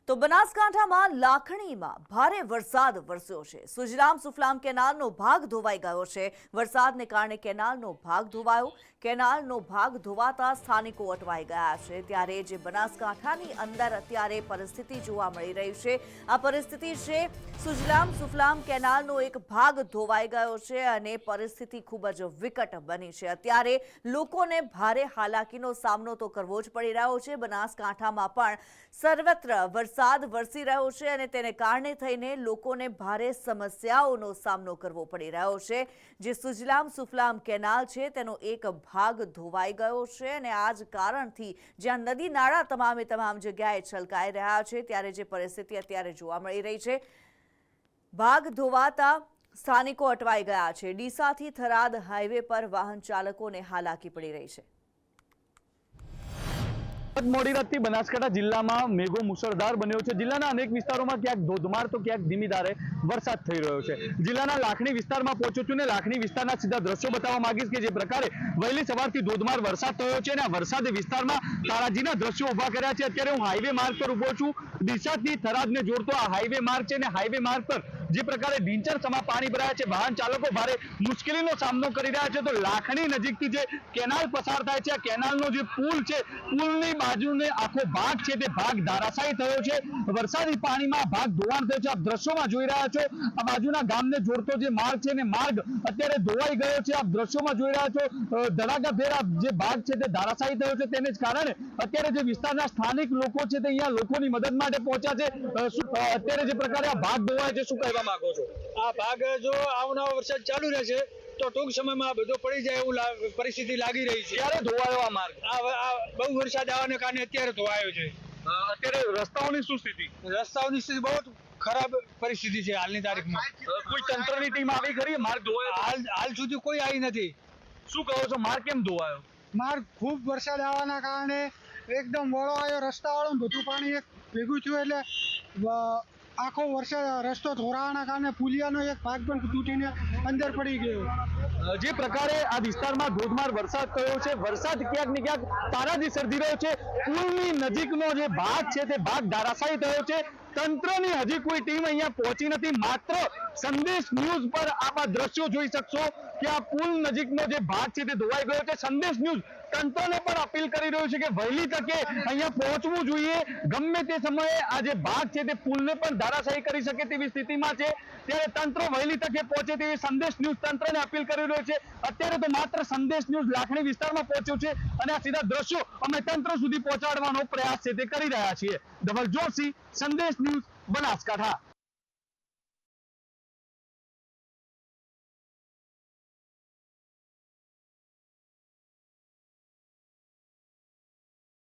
તો બનાસકાંઠામાં લાખણીમાં ભારે વરસાદ વરસ્યો છે। સુજલામ સુફલામ કેનાલનો ભાગ ધોવાઈ ગયો છે। વરસાદને કારણે કેનાલનો ભાગ ધોવાયો। કેનાલનો ભાગ ધોવાતા સ્થાનિકો અટવાઈ ગયા છે। ત્યારે જે બનાસકાંઠાની અંદર અત્યારે પરિસ્થિતિ જોવા મળી રહી છે, આ પરિસ્થિતિ છે સુજલામ સુફલામ કેનાલનો એક ભાગ ધોવાઈ ગયો છે અને પરિસ્થિતિ ખૂબ જ વિકટ બની છે। અત્યારે લોકોને ભારે હાલાકીનો સામનો તો કરવો જ પડી રહ્યો છે। બનાસકાંઠામાં પણ સર્વત્ર વરસાદ વરસી રહ્યો છે અને તેને કારણે થઈને લોકોને ભારે સમસ્યાઓનો સામનો કરવો પડી રહ્યો છે। જે સુજલામ સુફલામ કેનાલ છે તેનો એક ભાગ ધોવાઈ ગયો છે અને આ જ કારણથી જ્યાં નદી નાળા તમામે તમામ જગ્યાએ છલકાઈ રહ્યા છે, ત્યારે જે પરિસ્થિતિ અત્યારે જોવા મળી રહી છે, ભાગ ધોવાતા સ્થાનિકો અટવાઈ ગયા છે। ડીસાથી થરાદ હાઈવે પર વાહન ચાલકોને હાલાકી પડી રહી છે। મોડી રાતથી બનાસકાંઠા જિલ્લામાં મેઘો મુશળધાર બન્યો છે। જિલ્લાના અનેક વિસ્તારોમાં ક્યાંક ધોધમાર તો ક્યાંક ધીમી ધારે વરસાદ થઈ રહ્યો છે। જિલ્લાના લાખણી વિસ્તારમાં પહોંચ્યો છું ને લાખણી વિસ્તારના સીધા દ્રશ્યો બતાવવા માંગીશ કે જે પ્રકારે વહેલી સવારથી ધોધમાર વરસાદ થયો છે અને આ વરસાદ વિસ્તારમાં તારાજીના દ્રશ્યો ઉભા કર્યા છે। અત્યારે હું હાઈવે માર્ગ પર ઉભો છું। ડીસાથી થરાદને જોડતો આ હાઈવે માર્ગ છે અને હાઈવે માર્ગ પર જે પ્રકારે ઢીંચર સમા પાણી ભરાયા છે, વાહન ચાલકો ભારે મુશ્કેલીનો સામનો કરી રહ્યા છે। તો લાખણી નજીકથી જે કેનાલ પસાર થાય છે, આ કેનાલનો જે પુલ છે, પુલની બાજુને આખો ભાગ છે તે ભાગ ધરાશાયી થયો છે। વરસાદી પાણીમાં ભાગ ધોવાણ થયો છે। આપ દ્રશ્યોમાં જોઈ રહ્યા છો આ બાજુના ગામને જોડતો જે માર્ગ છે ને માર્ગ અત્યારે ધોવાઈ ગયો છે। આપ દ્રશ્યોમાં જોઈ રહ્યા છો ધડાકાભેર જે ભાગ છે તે ધરાશાયી થયો છે। તેને જ કારણે અત્યારે જે વિસ્તારના સ્થાનિક લોકો છે તે અહીંયા લોકોની મદદ માટે પહોંચ્યા છે। અત્યારે જે પ્રકારે આ ભાગ ધોવાય છે, શું કહેવા માંગો છો? આ ભાગ જો આવનારો વરસાદ ચાલુ રહેશે તો ટૂંક સમયમાં આ બધો પડી જાય એવું પરિસ્થિતિ લાગી રહી છે। ક્યારે ધોવાયો આ માર્ગ? આ બહુ વરસાદ આવવાને કારણે અત્યારે ધોવાયો છે। અત્યારે રસ્તાઓની શું સ્થિતિ? રસ્તાઓની સ્થિતિ બહુ ખરાબ પરિસ્થિતિ છે હાલની તારીખમાં। કોઈ તંત્રની ટીમ આવી ખરી? માર્ગ ધોવાયો હાલ સુધી કોઈ આવી નથી। શું કહો છો, માર્ગ કેમ ધોવાયો? માર્ગ ખૂબ વરસાદ આવવાના કારણે એકદમ વળો આવ્યો, રસ્તાવાળું બધું પાણી એક ભેગું થયું એટલે આખો રસ્તો ધોરાવાના કારણે પુલિયાનો એક ભાગ પણ તૂટીને અંદર પડી ગયો। જે પ્રકારે આ વિસ્તારમાં ધોધમાર વરસાદ થયો છે, વરસાદ ક્યાંક ને ક્યાંક તારાજી સર્જી રહ્યો છે। પુલની નજીકનો જે ભાગ છે તે ભાગ ધરાશાયી થયો છે। તંત્રની હજી કોઈ ટીમ અહીંયા પહોંચી નથી। માત્ર સંદેશ ન્યૂઝ પર આપ આ દ્રશ્યો જોઈ શકશો કે આ પુલ નજીકનો જે ભાગ છે તે ધોવાઈ ગયો છે। સંદેશ ન્યૂઝ તંત્રને પણ અપીલ કરી રહ્યું છે કે વહેલી તકે અહીંયા પહોંચવું જોઈએ। ગમે તે સમયે આ જે ભાગ છે તે પુલને પણ ધરાશાયી કરી શકે તેવી સ્થિતિમાં છે, ત્યારે તંત્ર વહેલી તકે પહોંચે તેવી સંદેશ ન્યૂઝ તંત્રને અપીલ કરી રહ્યો છે। અત્યારે તો માત્ર સંદેશ ન્યૂઝ લાખણી વિસ્તારમાં પહોંચ્યો છે અને આ સીધા દ્રશ્યો અમે તંત્ર સુધી પહોંચાડવાનો પ્રયાસ છે તે કરી રહ્યા છીએ। ધવલ જોશી, સંદેશ ન્યૂઝ, બનાસકાંઠા।